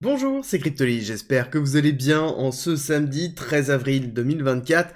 Bonjour, c'est Cryptoly, j'espère que vous allez bien en ce samedi 13 avril 2024.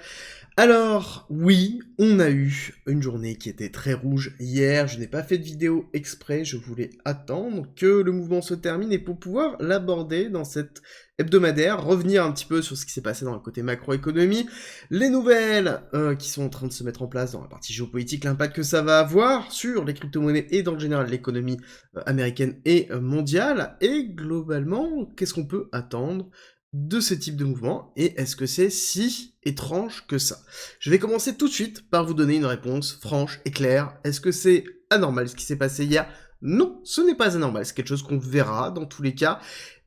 Alors, oui, on a eu une journée qui était très rouge hier, je n'ai pas fait de vidéo exprès, je voulais attendre que le mouvement se termine et pour pouvoir l'aborder dans cette hebdomadaire, revenir un petit peu sur ce qui s'est passé dans le côté macroéconomie, les nouvelles qui sont en train de se mettre en place dans la partie géopolitique, l'impact que ça va avoir sur les crypto-monnaies et dans le général l'économie américaine et mondiale, et globalement, qu'est-ce qu'on peut attendre de ce type de mouvement, et est-ce que c'est si étrange que ça? Je vais commencer tout de suite par vous donner une réponse franche et claire. Est-ce que c'est anormal ce qui s'est passé hier? Non, ce n'est pas anormal, c'est quelque chose qu'on verra dans tous les cas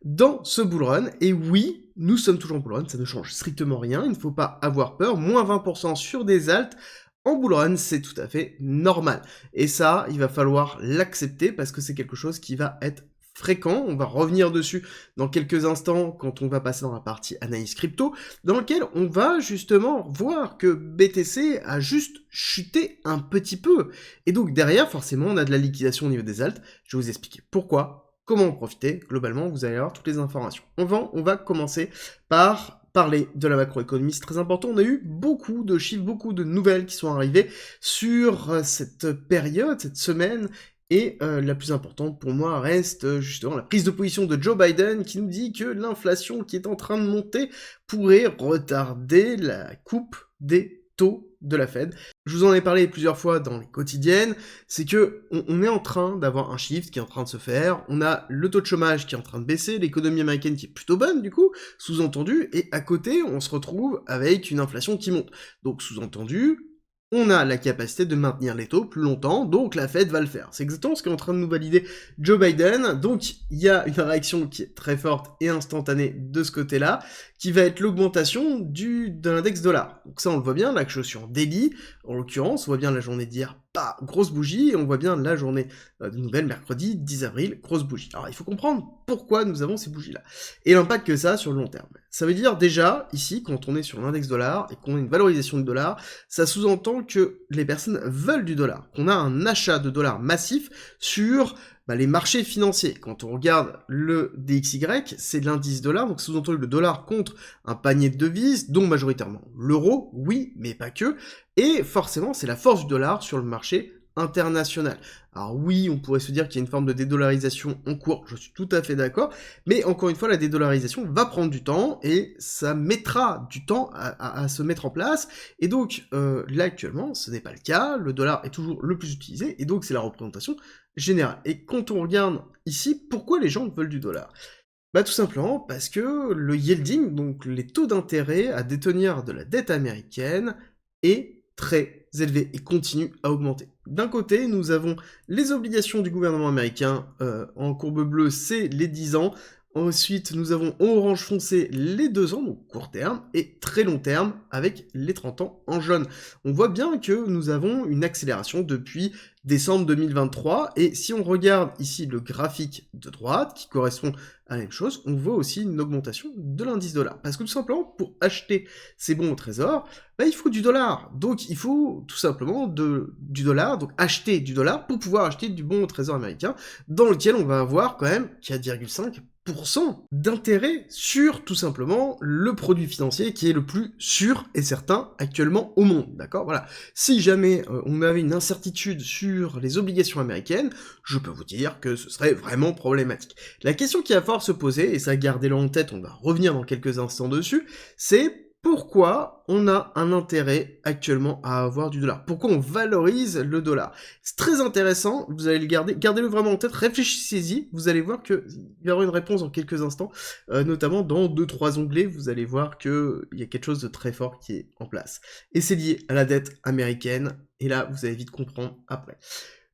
dans ce bull run, et oui, nous sommes toujours en bull run, ça ne change strictement rien, il ne faut pas avoir peur, moins 20% sur des alts, en bull run, c'est tout à fait normal. Et ça, il va falloir l'accepter parce que c'est quelque chose qui va être fréquent. On va revenir dessus dans quelques instants quand on va passer dans la partie analyse crypto, dans lequel on va justement voir que BTC a juste chuté un petit peu. Et donc derrière, forcément, on a de la liquidation au niveau des alts. Je vais vous expliquer pourquoi, comment en profiter. Globalement, vous allez avoir toutes les informations. On va commencer par parler de la macroéconomie, c'est très important. On a eu beaucoup de chiffres, beaucoup de nouvelles qui sont arrivées sur cette période, cette semaine, et la plus importante pour moi reste justement la prise de position de Joe Biden qui nous dit que l'inflation qui est en train de monter pourrait retarder la coupe des taux de la Fed. Je vous en ai parlé plusieurs fois dans les quotidiennes, c'est que on est en train d'avoir un shift qui est en train de se faire, on a le taux de chômage qui est en train de baisser, l'économie américaine qui est plutôt bonne du coup, sous-entendu, et à côté on se retrouve avec une inflation qui monte. Donc sous-entendu, on a la capacité de maintenir les taux plus longtemps, donc la Fed va le faire. C'est exactement ce qu'est en train de nous valider Joe Biden, donc il y a une réaction qui est très forte et instantanée de ce côté-là, qui va être l'augmentation de l'index dollar. Donc ça on le voit bien, là que je suis en daily, en l'occurrence, on voit bien la journée d'hier, pas grosse bougie, et on voit bien la journée de nouvelle, mercredi 10 avril, grosse bougie. Alors il faut comprendre pourquoi nous avons ces bougies-là, et l'impact que ça a sur le long terme. Ça veut dire déjà, ici, quand on est sur l'index dollar, et qu'on a une valorisation du dollar, ça sous-entend que les personnes veulent du dollar, qu'on a un achat de dollars massif sur les marchés financiers. Quand on regarde le DXY, c'est l'indice dollar, donc sous-entendu le dollar contre un panier de devises, dont majoritairement l'euro, oui, mais pas que, et forcément c'est la force du dollar sur le marché international. Alors oui, on pourrait se dire qu'il y a une forme de dédollarisation en cours, je suis tout à fait d'accord, mais encore une fois, la dédollarisation va prendre du temps, et ça mettra du temps à se mettre en place, et donc là actuellement, ce n'est pas le cas, le dollar est toujours le plus utilisé, et donc c'est la représentation générale. Et quand on regarde ici, pourquoi les gens veulent du dollar? Bah tout simplement parce que le yielding, donc les taux d'intérêt à détenir de la dette américaine, est très élevé et continue à augmenter. D'un côté, nous avons les obligations du gouvernement américain, en courbe bleue, c'est les 10 ans. Ensuite, nous avons en orange foncé les 2 ans, donc court terme, et très long terme, avec les 30 ans en jaune. On voit bien que nous avons une accélération depuis décembre 2023, et si on regarde ici le graphique de droite, qui correspond à la même chose, on voit aussi une augmentation de l'indice dollar. Parce que tout simplement, pour acheter ces bons au trésor, il faut du dollar. Donc il faut tout simplement du dollar, donc acheter du dollar pour pouvoir acheter du bon au trésor américain, dans lequel on va avoir quand même 4,5% d'intérêt sur tout simplement le produit financier qui est le plus sûr et certain actuellement au monde, d'accord? Voilà. Si jamais on avait une incertitude sur les obligations américaines, je peux vous dire que ce serait vraiment problématique. La question qui va falloir se poser, et ça gardez-le en tête, on va revenir dans quelques instants dessus, c'est pourquoi on a un intérêt actuellement à avoir du dollar? Pourquoi on valorise le dollar? C'est très intéressant, vous allez le garder, gardez-le vraiment en tête, réfléchissez-y, vous allez voir qu'il y aura une réponse dans quelques instants, notamment dans 2-3 onglets, vous allez voir qu'il y a quelque chose de très fort qui est en place. Et c'est lié à la dette américaine, et là, vous allez vite comprendre après.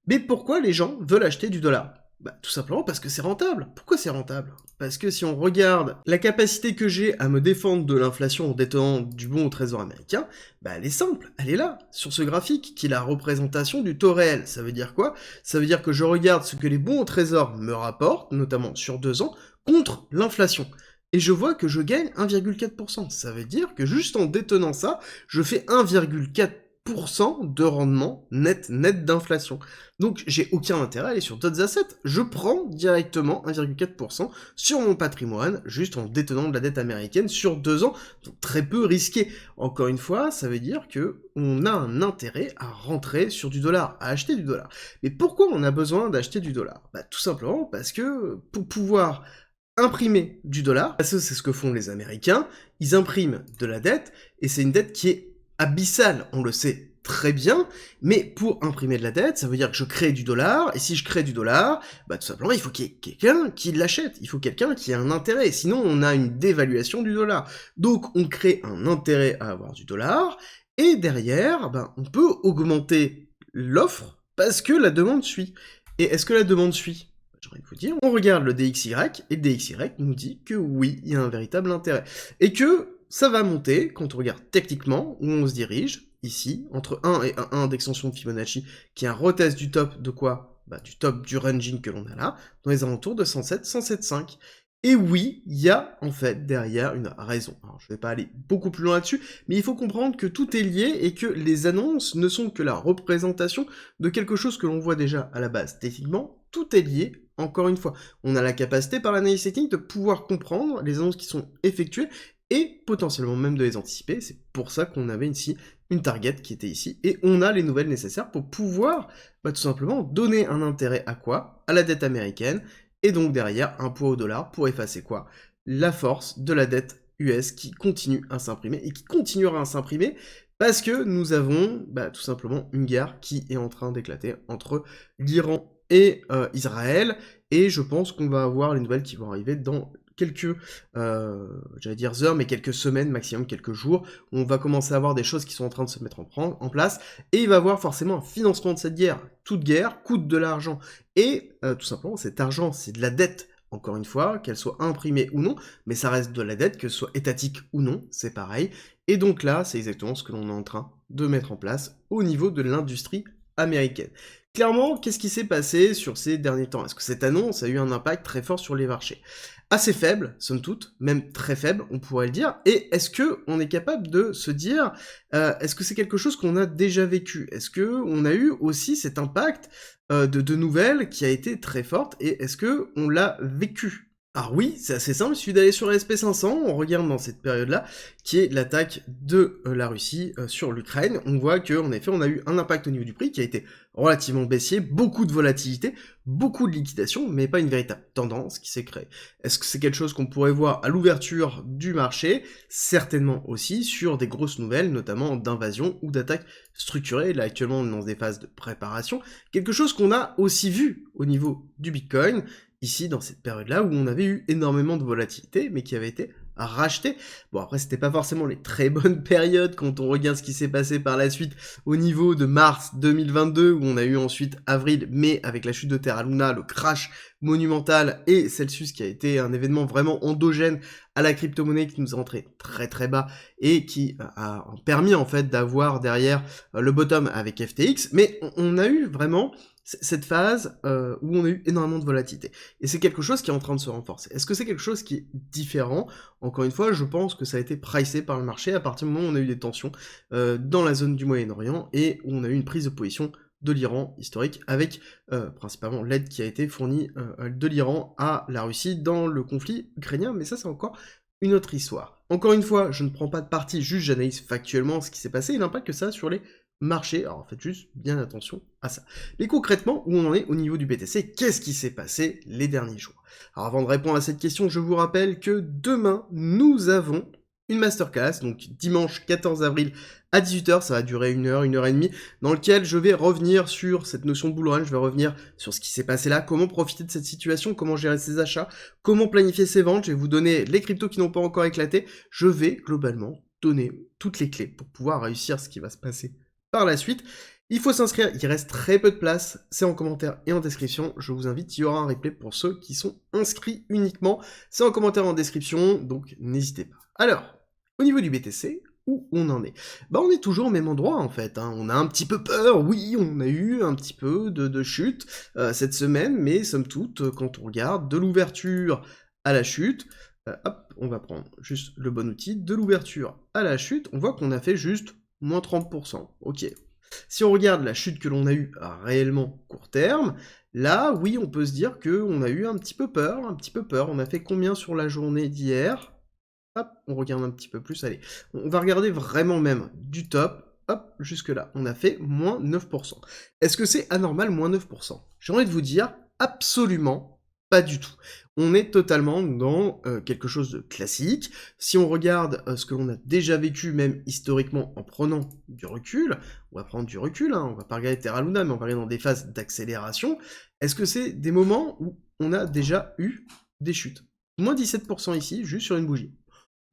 Mais pourquoi les gens veulent acheter du dollar? Tout simplement parce que c'est rentable. Pourquoi c'est rentable? Parce que si on regarde la capacité que j'ai à me défendre de l'inflation en détenant du bon au trésor américain, elle est simple, elle est là, sur ce graphique, qui est la représentation du taux réel. Ça veut dire quoi? Ça veut dire que je regarde ce que les bons au trésor me rapportent, notamment sur 2 ans, contre l'inflation. Et je vois que je gagne 1,4%. Ça veut dire que juste en détenant ça, je fais 1,4% de rendement net d'inflation. Donc j'ai aucun intérêt à aller sur d'autres assets. Je prends directement 1,4% sur mon patrimoine, juste en détenant de la dette américaine sur 2 ans, donc très peu risqué. Encore une fois, ça veut dire que on a un intérêt à rentrer sur du dollar, à acheter du dollar. Mais pourquoi on a besoin d'acheter du dollar? Bah tout simplement parce que pour pouvoir imprimer du dollar, parce que c'est ce que font les Américains, ils impriment de la dette, et c'est une dette qui est abyssale, on le sait très bien, mais pour imprimer de la dette, ça veut dire que je crée du dollar, et si je crée du dollar, bah tout simplement, il faut qu'il y ait quelqu'un qui l'achète, il faut quelqu'un qui ait un intérêt, sinon on a une dévaluation du dollar. Donc on crée un intérêt à avoir du dollar, et derrière, ben, on peut augmenter l'offre, parce que la demande suit. Et est-ce que la demande suit? J'ai envie de vous dire, on regarde le DXY, et le DXY nous dit que oui, il y a un véritable intérêt. Et que ça va monter, quand on regarde techniquement, où on se dirige, ici, entre 1 et 1 d'extension de Fibonacci, qui est un retest du top de quoi? Bah, du top du ranging que l'on a là, dans les alentours de 107, 107,5. Et oui, il y a en fait derrière une raison. Alors je vais pas aller beaucoup plus loin là-dessus, mais il faut comprendre que tout est lié et que les annonces ne sont que la représentation de quelque chose que l'on voit déjà à la base. Techniquement, tout est lié, encore une fois. On a la capacité par l'analyse technique de pouvoir comprendre les annonces qui sont effectuées et potentiellement même de les anticiper. C'est pour ça qu'on avait ici une target qui était ici, et on a les nouvelles nécessaires pour pouvoir tout simplement donner un intérêt à quoi? À la dette américaine, et donc derrière un poids au dollar pour effacer quoi? La force de la dette US qui continue à s'imprimer, et qui continuera à s'imprimer, parce que nous avons tout simplement une guerre qui est en train d'éclater entre l'Iran et Israël, et je pense qu'on va avoir les nouvelles qui vont arriver dans quelques, j'allais dire heures, mais quelques semaines, maximum quelques jours, où on va commencer à avoir des choses qui sont en train de se mettre en place, et il va y avoir forcément un financement de cette guerre. Toute guerre coûte de l'argent, et tout simplement, cet argent, c'est de la dette, encore une fois, qu'elle soit imprimée ou non, mais ça reste de la dette, que ce soit étatique ou non, c'est pareil, et donc là, c'est exactement ce que l'on est en train de mettre en place au niveau de l'industrie américaine. Clairement, qu'est-ce qui s'est passé sur ces derniers temps? Est-ce que cette annonce a eu un impact très fort sur les marchés? Assez faible, somme toute, même très faible, on pourrait le dire, et est-ce que on est capable de se dire, est-ce que c'est quelque chose qu'on a déjà vécu? Est-ce que on a eu aussi cet impact de nouvelles qui a été très forte, et est-ce que on l'a vécu? Alors oui, c'est assez simple, il suffit d'aller sur SP500, on regarde dans cette période-là, qui est l'attaque de la Russie sur l'Ukraine. On voit qu'en effet, on a eu un impact au niveau du prix qui a été relativement baissier, beaucoup de volatilité, beaucoup de liquidation, mais pas une véritable tendance qui s'est créée. Est-ce que c'est quelque chose qu'on pourrait voir à l'ouverture du marché? Certainement aussi sur des grosses nouvelles, notamment d'invasion ou d'attaque structurée. Là, actuellement, on est dans des phases de préparation. Quelque chose qu'on a aussi vu au niveau du Bitcoin, ici, dans cette période-là, où on avait eu énormément de volatilité, mais qui avait été racheté. Bon, après, c'était pas forcément les très bonnes périodes quand on regarde ce qui s'est passé par la suite au niveau de mars 2022, où on a eu ensuite avril, mai, avec la chute de Terra Luna, le crash monumental, et Celsius qui a été un événement vraiment endogène à la crypto-monnaie qui nous a rentré très très bas, et qui a permis en fait d'avoir derrière le bottom avec FTX, mais on a eu vraiment cette phase où on a eu énormément de volatilité. Et c'est quelque chose qui est en train de se renforcer. Est-ce que c'est quelque chose qui est différent? Encore une fois, je pense que ça a été pricé par le marché à partir du moment où on a eu des tensions dans la zone du Moyen-Orient, et où on a eu une prise de position de l'Iran historique, avec principalement l'aide qui a été fournie de l'Iran à la Russie dans le conflit ukrainien, mais ça c'est encore une autre histoire. Encore une fois, je ne prends pas de parti, juste j'analyse factuellement ce qui s'est passé et l'impact que ça a sur les marché, alors faites juste bien attention à ça. Mais concrètement, où on en est au niveau du BTC, qu'est-ce qui s'est passé les derniers jours? Alors avant de répondre à cette question, je vous rappelle que demain, nous avons une masterclass, donc dimanche 14 avril à 18h, ça va durer 1 heure et demie, dans lequel je vais revenir sur cette notion de bull run, je vais revenir sur ce qui s'est passé là, comment profiter de cette situation, comment gérer ses achats, comment planifier ses ventes, je vais vous donner les cryptos qui n'ont pas encore éclaté, je vais globalement donner toutes les clés pour pouvoir réussir ce qui va se passer par la suite. Il faut s'inscrire, il reste très peu de place, c'est en commentaire et en description, je vous invite, il y aura un replay pour ceux qui sont inscrits uniquement, c'est en commentaire et en description, donc n'hésitez pas. Alors, au niveau du BTC, où on en est? On est toujours au même endroit en fait, hein. On a un petit peu peur, oui, on a eu un petit peu de chute cette semaine, mais somme toute, quand on regarde de l'ouverture à la chute, hop, on va prendre juste le bon outil, de l'ouverture à la chute, on voit qu'on a fait juste moins 30%, ok. Si on regarde la chute que l'on a eue à réellement court terme, là, oui, on peut se dire qu'on a eu un petit peu peur, On a fait combien sur la journée d'hier? Hop, on regarde un petit peu plus, allez. On va regarder vraiment même du top, hop, jusque là. On a fait moins 9%. Est-ce que c'est anormal, moins 9%? J'ai envie de vous dire, absolument pas du tout. On est totalement dans quelque chose de classique. Si on regarde ce que l'on a déjà vécu, même historiquement, en prenant du recul, on va prendre du recul, hein, on va pas regarder Terra Luna, mais on va regarder dans des phases d'accélération, est-ce que c'est des moments où on a déjà eu des chutes? Moins 17% ici, juste sur une bougie.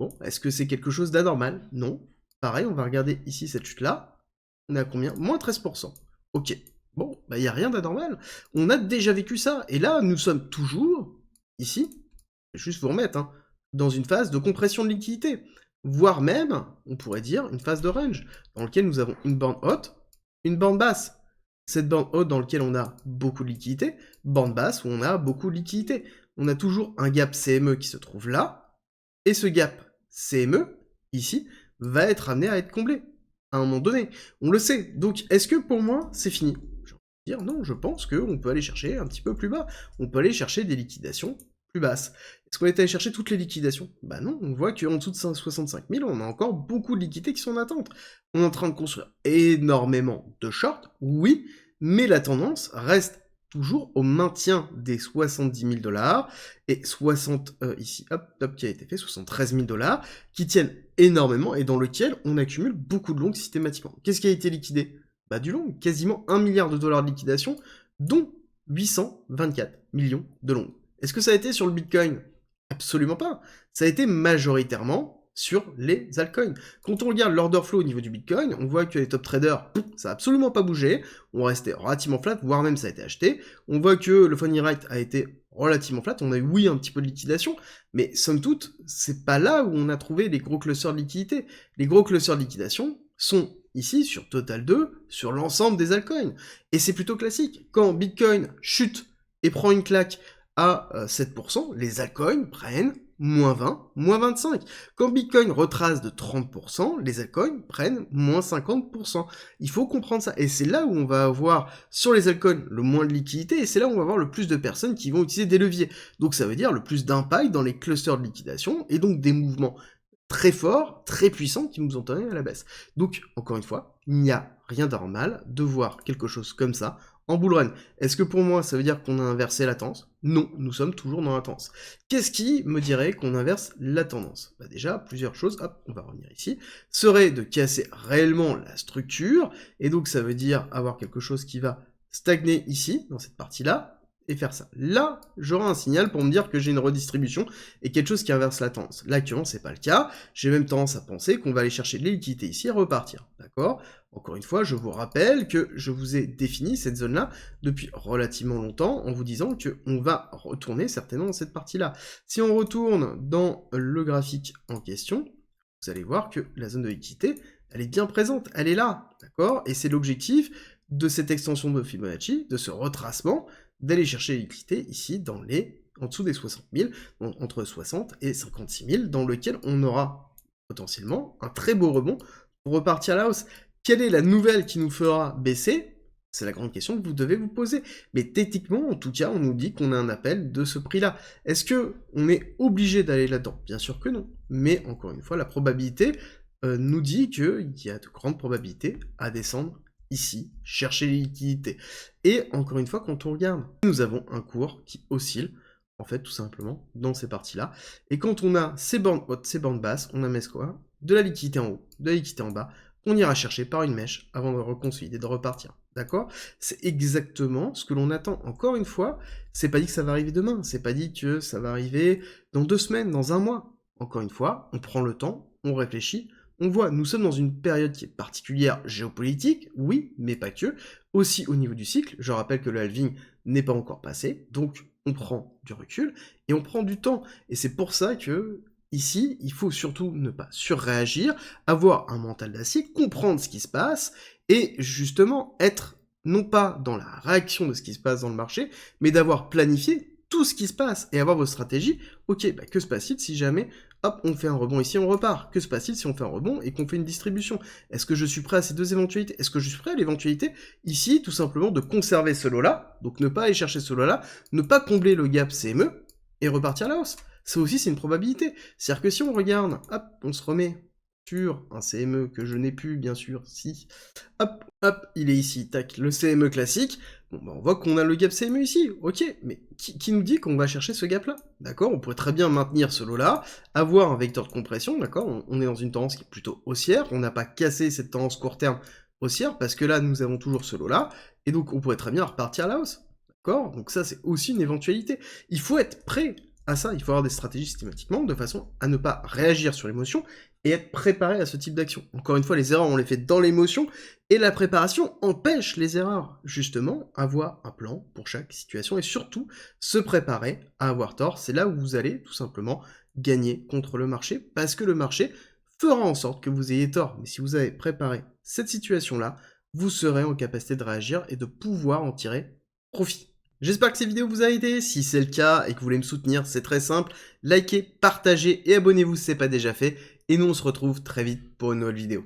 Bon, est-ce que c'est quelque chose d'anormal? Non. Pareil, on va regarder ici cette chute-là. On est à combien? Moins 13%. Ok. Bon, bah il n'y a rien d'anormal. On a déjà vécu ça. Et là, nous sommes toujours, ici, je vais juste vous remettre, hein, dans une phase de compression de liquidité. Voire même, on pourrait dire, une phase de range, dans laquelle nous avons une bande haute, une bande basse. Cette bande haute dans laquelle on a beaucoup de liquidité, bande basse où on a beaucoup de liquidité. On a toujours un gap CME qui se trouve là, et ce gap CME, ici, va être amené à être comblé, à un moment donné. On le sait. Donc, est-ce que pour moi, c'est fini? J'ai envie de dire non, je pense qu'on peut aller chercher un petit peu plus bas. On peut aller chercher des liquidations plus basses. Est-ce qu'on est allé chercher toutes les liquidations? Bah non, on voit qu'en dessous de 65 000, on a encore beaucoup de liquidités qui sont en attente. On est en train de construire énormément de shorts, oui, mais la tendance reste toujours au maintien des 70 000 $ et 60, ici, hop, top qui a été fait, 73 000 $, qui tiennent énormément et dans lequel on accumule beaucoup de longs systématiquement. Qu'est-ce qui a été liquidé? Bah du long, quasiment 1 milliard de dollars de liquidation, dont 824 millions de longs. Est-ce que ça a été sur le Bitcoin? Absolument pas. Ça a été majoritairement sur les altcoins. Quand on regarde l'order flow au niveau du Bitcoin, on voit que les top traders, ça n'a absolument pas bougé, on restait relativement flat, voire même ça a été acheté. On voit que le funny rate a été relativement flat, on a eu oui un petit peu de liquidation, mais somme toute, c'est pas là où on a trouvé les gros clusters de liquidité. Les gros clusters de liquidation sont ici sur Total 2, sur l'ensemble des altcoins. Et c'est plutôt classique. Quand Bitcoin chute et prend une claque à 7%, les altcoins prennent moins 20, moins 25. Quand Bitcoin retrace de 30%, les altcoins prennent moins 50%. Il faut comprendre ça. Et c'est là où on va avoir, sur les altcoins, le moins de liquidité, et c'est là où on va avoir le plus de personnes qui vont utiliser des leviers. Donc ça veut dire le plus d'impact dans les clusters de liquidation, et donc des mouvements très forts, très puissants, qui nous ont amené à la baisse. Donc, encore une fois, il n'y a rien d'anormal de voir quelque chose comme ça en bull run. Est-ce que pour moi, ça veut dire qu'on a inversé la tendance? Non, nous sommes toujours dans la tendance. Qu'est-ce qui me dirait qu'on inverse la tendance? Bah déjà, plusieurs choses, hop, on va revenir ici, serait de casser réellement la structure, et donc ça veut dire avoir quelque chose qui va stagner ici, dans cette partie-là, et faire ça. Là, j'aurai un signal pour me dire que j'ai une redistribution et quelque chose qui inverse la tendance. Là, actuellement, c'est pas le cas. J'ai même tendance à penser qu'on va aller chercher les liquidités ici et repartir. D'accord? Encore une fois, je vous rappelle que je vous ai défini cette zone-là depuis relativement longtemps en vous disant qu'on va retourner certainement dans cette partie-là. Si on retourne dans le graphique en question, vous allez voir que la zone de liquidité, elle est bien présente, elle est là, d'accord? Et c'est l'objectif de cette extension de Fibonacci, de ce retracement, d'aller chercher les liquidités ici en dessous des 60 000, donc entre 60 et 56 000, dans lequel on aura potentiellement un très beau rebond pour repartir à la hausse. Quelle est la nouvelle qui nous fera baisser? C'est la grande question que vous devez vous poser. Mais techniquement, en tout cas, on nous dit qu'on a un appel de ce prix-là. Est-ce que on est obligé d'aller là-dedans? Bien sûr que non. Mais encore une fois, la probabilité nous dit qu'il y a de grandes probabilités à descendre ici, chercher les liquidités. Et encore une fois, quand on regarde, nous avons un cours qui oscille, en fait, tout simplement, dans ces parties-là. Et quand on a ces bandes hautes, ces bandes basses, on a quoi? De la liquidité en haut, de la liquidité en bas, qu'on ira chercher par une mèche avant de reconsolider, de repartir. D'accord? C'est exactement ce que l'on attend. Encore une fois, c'est pas dit que ça va arriver demain, c'est pas dit que ça va arriver dans 2 semaines, dans un mois. Encore une fois, on prend le temps, on réfléchit, on voit, nous sommes dans une période qui est particulière géopolitique, oui, mais pas que. Aussi au niveau du cycle, je rappelle que le halving n'est pas encore passé, donc on prend du recul et on prend du temps. Et c'est pour ça que ici, il faut surtout ne pas surréagir, avoir un mental d'acier, comprendre ce qui se passe et justement être non pas dans la réaction de ce qui se passe dans le marché, mais d'avoir planifié tout ce qui se passe et avoir vos stratégies. Ok, bah que se passe-t-il si jamais, hop, on fait un rebond ici, on repart? Que se passe-t-il si on fait un rebond et qu'on fait une distribution? Est-ce que je suis prêt à ces deux éventualités? Est-ce que je suis prêt à l'éventualité, ici, tout simplement, de conserver ce lot-là, donc ne pas aller chercher ce lot-là, ne pas combler le gap CME, et repartir à la hausse? Ça aussi, c'est une probabilité. C'est-à-dire que si on regarde, hop, on se remet sur un CME que je n'ai plus, bien sûr, si, hop, hop, il est ici, tac, le CME classique, bon, bah, on voit qu'on a le gap CME ici, ok, mais qui nous dit qu'on va chercher ce gap-là? D'accord, on pourrait très bien maintenir ce lot-là, avoir un vecteur de compression, d'accord, on est dans une tendance qui est plutôt haussière, on n'a pas cassé cette tendance court terme haussière, parce que là, nous avons toujours ce lot-là, et donc on pourrait très bien repartir à la hausse, d'accord? Donc ça, c'est aussi une éventualité. Il faut être prêt à ça, il faut avoir des stratégies systématiquement, de façon à ne pas réagir sur l'émotion, et être préparé à ce type d'action. Encore une fois, les erreurs, on les fait dans l'émotion, et la préparation empêche les erreurs. Justement, avoir un plan pour chaque situation, et surtout, se préparer à avoir tort. C'est là où vous allez, tout simplement, gagner contre le marché, parce que le marché fera en sorte que vous ayez tort. Mais si vous avez préparé cette situation-là, vous serez en capacité de réagir et de pouvoir en tirer profit. J'espère que cette vidéo vous a aidé. Si c'est le cas et que vous voulez me soutenir, c'est très simple. Likez, partagez et abonnez-vous si ce n'est pas déjà fait. Et nous, on se retrouve très vite pour une nouvelle vidéo.